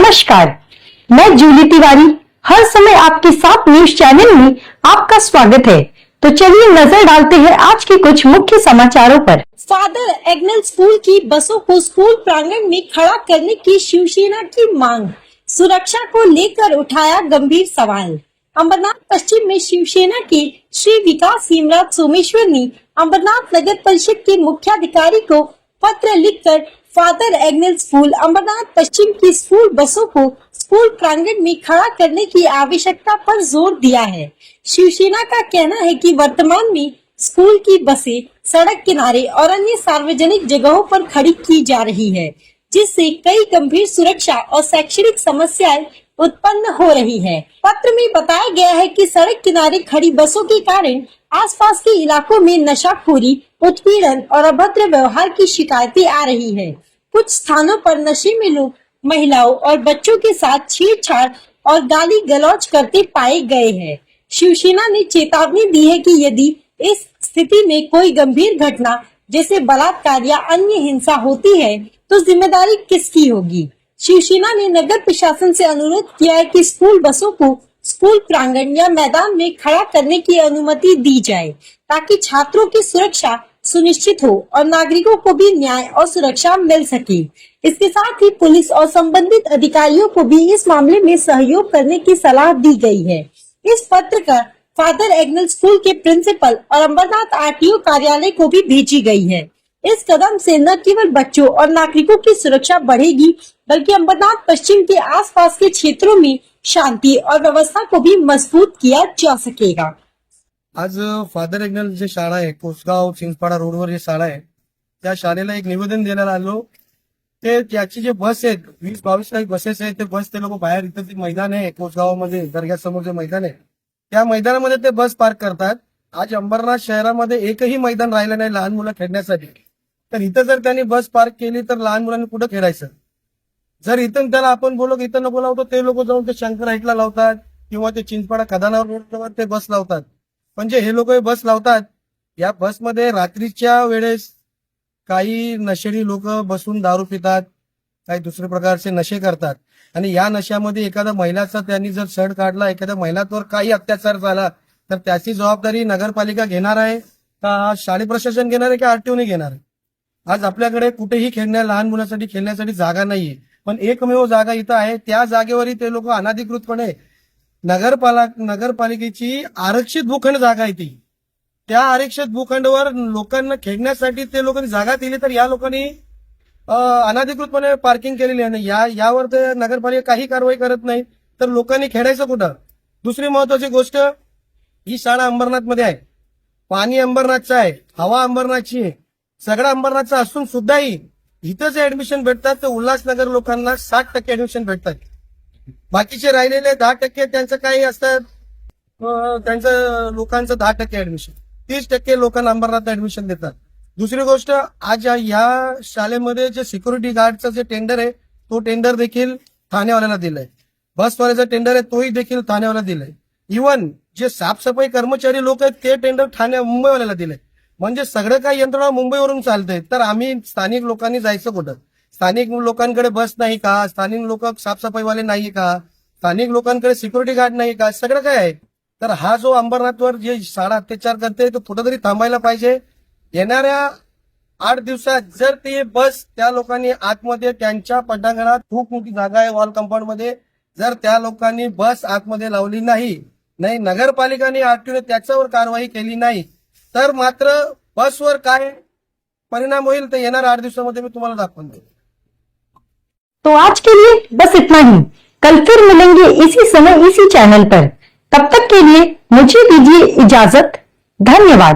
नमस्कार, मैं जूली तिवारी हर समय आपके साथ न्यूज चैनल में आपका स्वागत है। तो चलिए नजर डालते हैं आज के कुछ मुख्य समाचारों पर। फादर एग्नेल स्कूल की बसों को स्कूल प्रांगण में खड़ा करने की शिवसेना की मांग, सुरक्षा को लेकर उठाया गंभीर सवाल। अंबरनाथ पश्चिम में शिवसेना के श्री विकास हेमराज सोमेश्वर ने अंबरनाथ नगर परिषद के मुख्याधिकारी को पत्र लिखकर फादर एग्नेल स्कूल अंबरनाथ पश्चिम की स्कूल बसों को स्कूल प्रांगण में खड़ा करने की आवश्यकता पर जोर दिया है। शिवसेना का कहना है कि वर्तमान में स्कूल की बसें सड़क किनारे और अन्य सार्वजनिक जगहों पर खड़ी की जा रही है, जिससे कई गंभीर सुरक्षा और शैक्षणिक समस्याएं उत्पन्न हो रही है। पत्र में बताया गया है कि सड़क किनारे खड़ी बसों के कारण आसपास के इलाकों में नशाखोरी, उत्पीड़न और अभद्र व्यवहार की शिकायतें आ रही है। कुछ स्थानों पर नशे में लोग महिलाओं और बच्चों के साथ छेड़छाड़ और गाली गलौज करते पाए गए हैं। शिवसेना ने चेतावनी दी है कि यदि इस स्थिति में कोई गंभीर घटना जैसे बलात्कार या अन्य हिंसा होती है तो जिम्मेदारी किसकी होगी। शिवसेना ने नगर प्रशासन से अनुरोध किया है कि स्कूल बसों को स्कूल प्रांगण या मैदान में खड़ा करने की अनुमति दी जाए, ताकि छात्रों की सुरक्षा सुनिश्चित हो और नागरिकों को भी न्याय और सुरक्षा मिल सके। इसके साथ ही पुलिस और संबंधित अधिकारियों को भी इस मामले में सहयोग करने की सलाह दी गई है। इस पत्र का फादर एग्नेल स्कूल के प्रिंसिपल और अंबरनाथ आरटीओ कार्यालय को भी भेजी गई है। इस कदम से न केवल बच्चों और नागरिकों की सुरक्षा बढ़ेगी, बल्कि अंबरनाथ पश्चिम के आसपास के क्षेत्रों में शांति और व्यवस्था को भी मजबूत किया जा सकेगा। आज फादर एग्नेल जे शाळा आहे, कोसगाव चिंचपाडा रोडवर जे शाळा आहे, त्या शाळेला एक निवेदन द्यायला आलो। ते त्याची जे बस आहेत 20-22 काही बसेस आहेत, ते बस ते लोक बाहेर इथं ते मैदान आहे कोसगावमध्ये दर्ग्यासमोर जे मैदान आहे त्या मैदानामध्ये ते बस पार्क करतात। आज अंबरनाथ शहरामध्ये एकही मैदान राहिलं नाही लहान मुलं खेळण्यासाठी। तर इथं जर त्यांनी बस पार्क केली तर लहान मुलांनी कुठं खेळायचं। जर इथं त्याला आपण बोललो की इथं नको लावतो, ते लोक जाऊन ते शंकर हाईटला लावतात किंवा ते चिंचपाडा खदाना रोडवर ते बस लावतात। म्हणजे हे लोक बस लावतात, या बसमध्ये रात्रीच्या वेळेस काही नशेडी लोक बसून दारू पितात, काही दुसरे प्रकारचे नशे करतात आणि या नशामध्ये एखाद्या महिलाचा त्यांनी जर छळ काढला, एखाद्या महिलावर काही अत्याचार झाला तर त्याची जबाबदारी नगरपालिका घेणार आहे का शाळा प्रशासन घेणार आहे का आरटीओने घेणार आहे। आज आपल्याकडे कुठेही लहान मुलांसाठी खेळण्यासाठी जागा नाहीये, पण एकमेव जागा इथं आहे। त्या जागेवरही ते लोक अनाधिकृतपणे नगरपालिकेची आरक्षित भूखंड जागा आहे ती, त्या आरक्षित भूखंडावर लोकांना खेळण्यासाठी ते लोकांनी जागा दिली, तर या लोकांनी अनाधिकृतपणे पार्किंग केलेली आहे। यावर ते नगरपालिका काही कारवाई करत नाही, तर लोकांनी खेळायचं कुठं। दुसरी महत्वाची गोष्ट, ही शाळा अंबरनाथ मध्ये आहे, पाणी अंबरनाथचं आहे, हवा अंबरनाथची आहे, सगळं अंबरनाथचं असून सुद्धाही इथं जे ऍडमिशन भेटतात ते उल्हासनगर लोकांना 60% ऍडमिशन भेटतात। बाकीचे राहिलेले 10% त्यांचं काही असतात, त्यांचं लोकांचं 10% ऍडमिशन, 30% लोकांना अंबरनाथ ऍडमिशन देतात। दुसरी गोष्ट, आज या शाळेमध्ये जे सिक्युरिटी गार्डचं जे टेंडर आहे तो टेंडर देखील ठाणेवाल्याला दिलंय, बसवाल्याचं टेंडर आहे तोही देखील ठाणेवाल्याला दिलंय। इव्हन जे साफसफाई कर्मचारी लोक आहेत ते टेंडर मुंबईवाल्याला दिलंय। म्हणजे सगळं काही यंत्रणा मुंबईवरून चालतंय, तर आम्ही स्थानिक लोकांनी जायचं कुठं। स्थानिक लोकांकडे बस नाही का, स्थानिक लोक साफसफाईवाले नाही का, स्थानिक लोकांकडे सिक्युरिटी गार्ड नाही का, सगळं काय आहे। तर हा जो अंबरनाथवर जे शाळा अत्याचार करते तो कुठेतरी थांबायला पाहिजे। येणाऱ्या 8 दिवसात जर ते बस त्या लोकांनी आतमध्ये त्यांच्या पटांगणात खूप मोठी जागा आहे वॉल कंपाऊंड मध्ये, जर त्या लोकांनी बस आतमध्ये लावली नाही नगरपालिकाने आरटीओने त्याच्यावर कारवाई केली नाही तर मात्र बसवर काय परिणाम होईल ते येणाऱ्या 8 दिवसामध्ये मी तुम्हाला दाखवून देईन। तो आज के लिए बस इतना ही। कल फिर मिलेंगे इसी समय इसी चैनल पर। तब तक के लिए मुझे दीजिए इजाजत। धन्यवाद।